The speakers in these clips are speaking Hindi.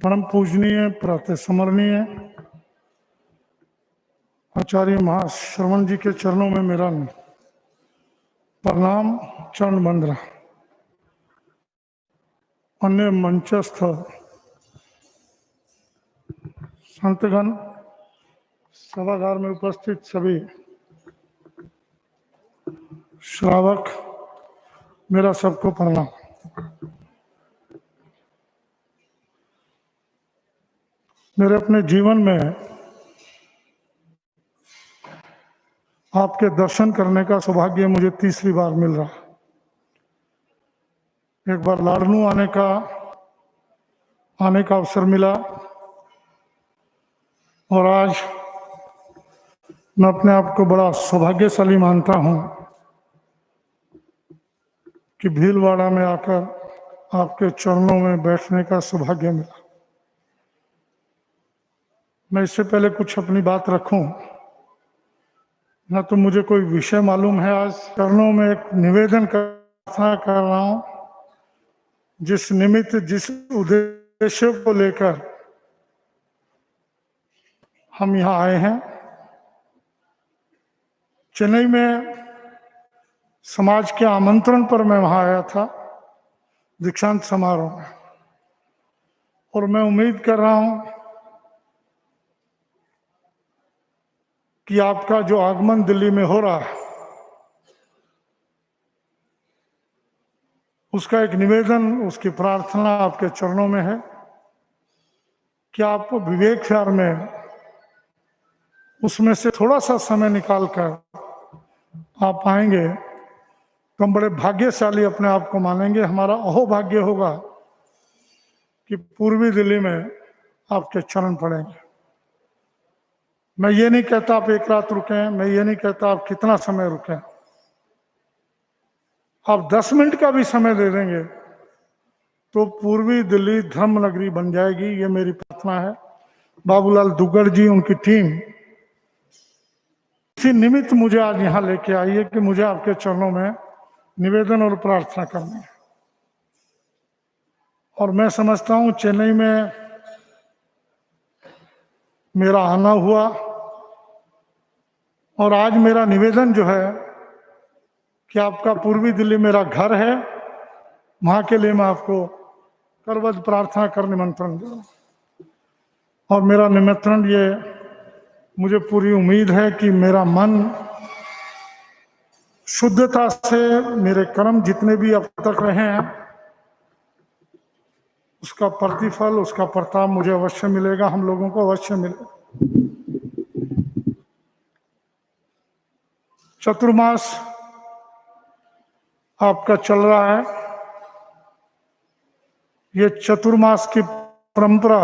परम पूजनीय प्रातः स्मरणीय आचार्य महाश्रवण जी के चरणों में मेरा प्रणाम चरण बंदना। अन्य मंचस्थ संतगण, सभागार में उपस्थित सभी श्रावक, मेरा सबको प्रणाम। मेरे अपने जीवन में आपके दर्शन करने का सौभाग्य मुझे तीसरी बार मिल रहा। एक बार लाडनू आने का अवसर मिला और आज मैं अपने आप को बड़ा सौभाग्यशाली मानता हूं कि भीलवाड़ा में आकर आपके चरणों में बैठने का सौभाग्य मिला। मैं इससे पहले कुछ अपनी बात रखूं, ना तो मुझे कोई विषय मालूम है। आज चरणों में एक निवेदन कर रहा हूं, जिस निमित्त, जिस उद्देश्य को लेकर हम यहाँ आए हैं। चेन्नई में समाज के आमंत्रण पर मैं वहां आया था, दीक्षांत समारोह में, और मैं उम्मीद कर रहा हूं कि आपका जो आगमन दिल्ली में हो रहा है, उसका एक निवेदन, उसकी प्रार्थना आपके चरणों में है कि आपको विवेक विहार में उसमें से थोड़ा सा समय निकालकर आप आएंगे तो हम बड़े भाग्यशाली अपने आप को मानेंगे। हमारा अहोभाग्य होगा कि पूर्वी दिल्ली में आपके चरण पड़ेंगे। मैं ये नहीं कहता आप एक रात रुकें, मैं ये नहीं कहता आप कितना समय रुकें। आप 10 मिनट का भी समय दे देंगे तो पूर्वी दिल्ली धर्म नगरी बन जाएगी, ये मेरी प्रार्थना है। बाबूलाल दुग्गड़ जी, उनकी टीम इसी निमित्त मुझे आज यहाँ लेके आई है कि मुझे आपके चरणों में निवेदन और प्रार्थना करनी है। और मैं समझता हूँ चेन्नई में मेरा आना हुआ और आज मेरा निवेदन जो है कि आपका पूर्वी दिल्ली मेरा घर है, वहाँ के लिए मैं आपको करबद्ध प्रार्थना कर निमंत्रण दे रहा हूँ। और मेरा निमंत्रण ये, मुझे पूरी उम्मीद है कि मेरा मन शुद्धता से, मेरे कर्म जितने भी अब तक रहे हैं, उसका प्रतिफल, उसका प्रताप मुझे अवश्य मिलेगा, हम लोगों को अवश्य मिलेगा। चतुर्मास आपका चल रहा है। ये चतुर्मास की परंपरा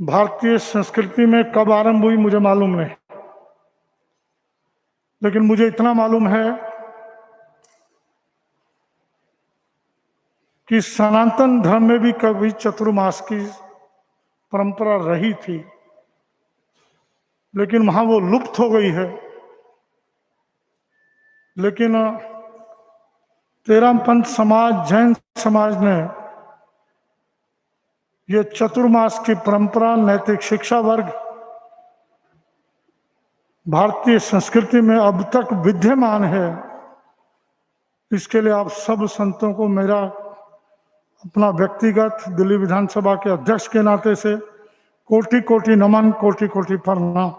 भारतीय संस्कृति में कब आरंभ हुई मुझे मालूम नहीं, लेकिन मुझे इतना मालूम है कि सनातन धर्म में भी कभी चतुर्मास की परंपरा रही थी, लेकिन वहां वो लुप्त हो गई है। लेकिन तेरहपंथ समाज, जैन समाज ने ये चतुर्मास की परंपरा, नैतिक शिक्षा वर्ग भारतीय संस्कृति में अब तक विद्यमान है। इसके लिए आप सब संतों को मेरा अपना व्यक्तिगत दिल्ली विधानसभा के अध्यक्ष के नाते से कोटि कोटि नमन, कोटि कोटि प्रणाम।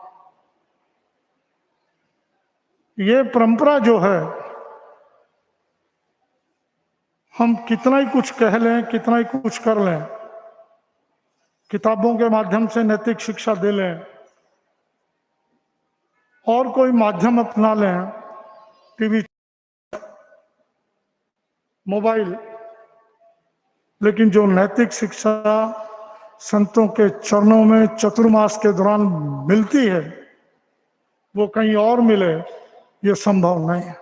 ये परंपरा जो है, हम कितना ही कुछ कह लें, कितना ही कुछ कर लें, किताबों के माध्यम से नैतिक शिक्षा दे लें और कोई माध्यम अपना लें, टीवी, मोबाइल, लेकिन जो नैतिक शिक्षा संतों के चरणों में चतुर्मास के दौरान मिलती है, वो कहीं और मिले, ये संभव नहीं है।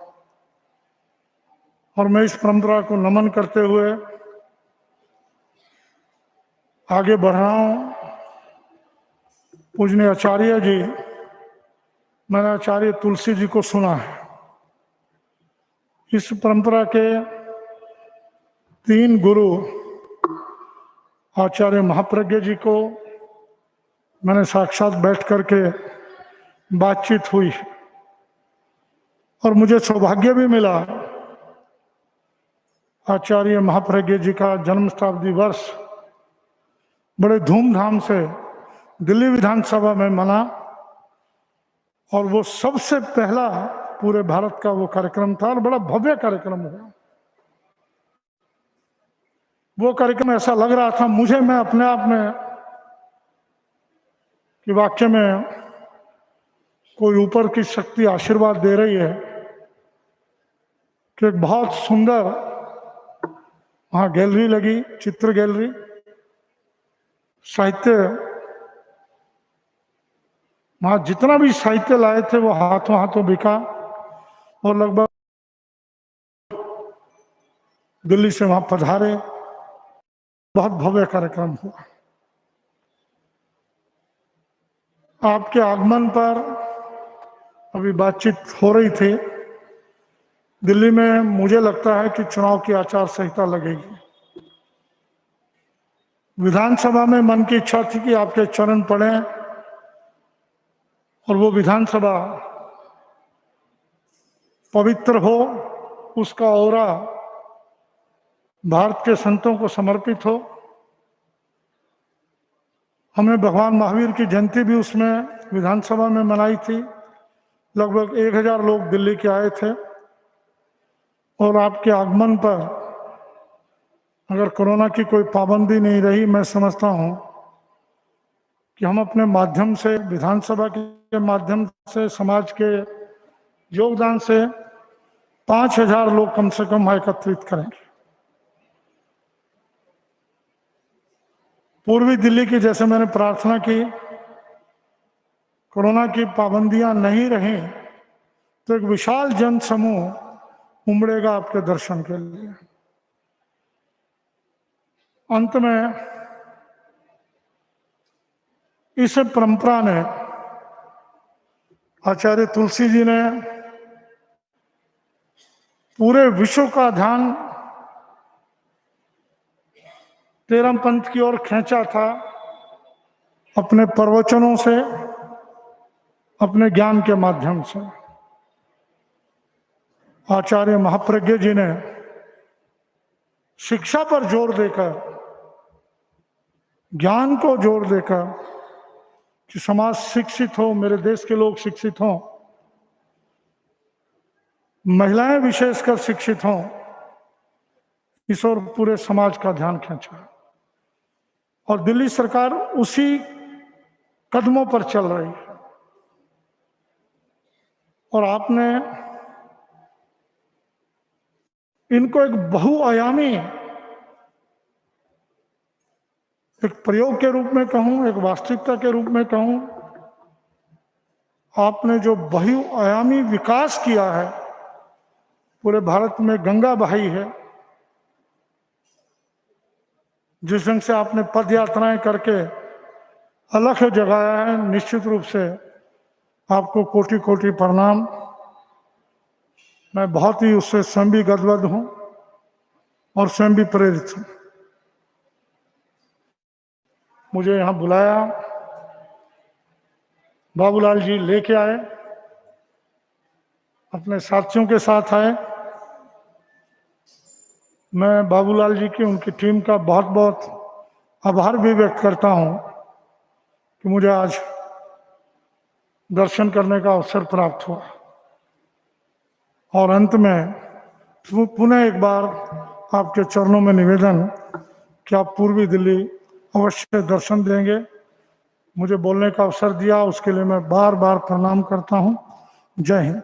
और मैं इस परंपरा को नमन करते हुए आगे बढ़ रहा हूं। पूजनीय आचार्य जी, मैंने आचार्य तुलसी जी को सुना है। इस परंपरा के 3 गुरु आचार्य महाप्रज्ञ जी को मैंने साक्षात बैठ करके बातचीत हुई और मुझे सौभाग्य भी मिला आचार्य महाप्रज्ञ जी का जन्म शताब्दी वर्ष बड़े धूमधाम से दिल्ली विधानसभा में मना और वो सबसे पहला पूरे भारत का वो कार्यक्रम था और बड़ा भव्य कार्यक्रम हुआ। वो कार्यक्रम ऐसा लग रहा था मुझे, मैं अपने आप में कि वाक्य में कोई ऊपर की शक्ति आशीर्वाद दे रही है कि एक बहुत सुंदर वहाँ गैलरी लगी, चित्र गैलरी, साहित्य, वहाँ जितना भी साहित्य लाए थे वो हाथों हाथों बिका और लगभग दिल्ली से वहाँ पधारे। बहुत भव्य कार्यक्रम हुआ। आपके आगमन पर अभी बातचीत हो रही थी, दिल्ली में मुझे लगता है कि चुनाव की आचार संहिता लगेगी। विधानसभा में मन की इच्छा थी कि आपके चरण पड़े और वो विधानसभा पवित्र हो, उसका औरा भारत के संतों को समर्पित हो। हमने भगवान महावीर की जयंती भी उसमें विधानसभा में मनाई थी। लगभग 1000 लोग दिल्ली के आए थे और आपके आगमन पर अगर कोरोना की कोई पाबंदी नहीं रही, मैं समझता हूं कि हम अपने माध्यम से, विधानसभा के माध्यम से, समाज के योगदान से 5000 लोग कम से कम एकत्रित करेंगे। पूर्वी दिल्ली की, जैसे मैंने प्रार्थना की, कोरोना की पाबंदियां नहीं रहीं तो एक विशाल जन समूह उमड़ेगा आपके दर्शन के लिए। अंत में इस परंपरा ने, आचार्य तुलसी जी ने पूरे विश्व का ध्यान तेरह पंथ की ओर खींचा था अपने प्रवचनों से, अपने ज्ञान के माध्यम से। आचार्य महाप्रज्ञ जी ने शिक्षा पर जोर देकर, ज्ञान को जोर देकर कि समाज शिक्षित हो, मेरे देश के लोग शिक्षित हों, महिलाएं विशेषकर शिक्षित हों, इस ओर पूरे समाज का ध्यान खींचा। और दिल्ली सरकार उसी कदमों पर चल रही है और आपने इनको एक बहुआयामी, एक प्रयोग के रूप में कहूं, एक वास्तविकता के रूप में कहूं, आपने जो बहुआयामी विकास किया है, पूरे भारत में गंगा बहाई है। जिस ढंग से आपने पद यात्राएं करके अलख जगाया है, निश्चित रूप से आपको कोटि कोटि प्रणाम। मैं बहुत ही उससे स्वयं भी गदगद हूं और स्वयं भी प्रेरित हूं। मुझे यहाँ बुलाया, बाबूलाल जी लेके आए, अपने साथियों के साथ आए। मैं बाबूलाल जी की, उनकी टीम का बहुत बहुत आभार भी व्यक्त करता हूं कि मुझे आज दर्शन करने का अवसर प्राप्त हुआ। और अंत में पुनः एक बार आपके चरणों में निवेदन कि आप पूर्वी दिल्ली अवश्य दर्शन देंगे। मुझे बोलने का अवसर दिया, उसके लिए मैं बार बार प्रणाम करता हूं। जय हिंद।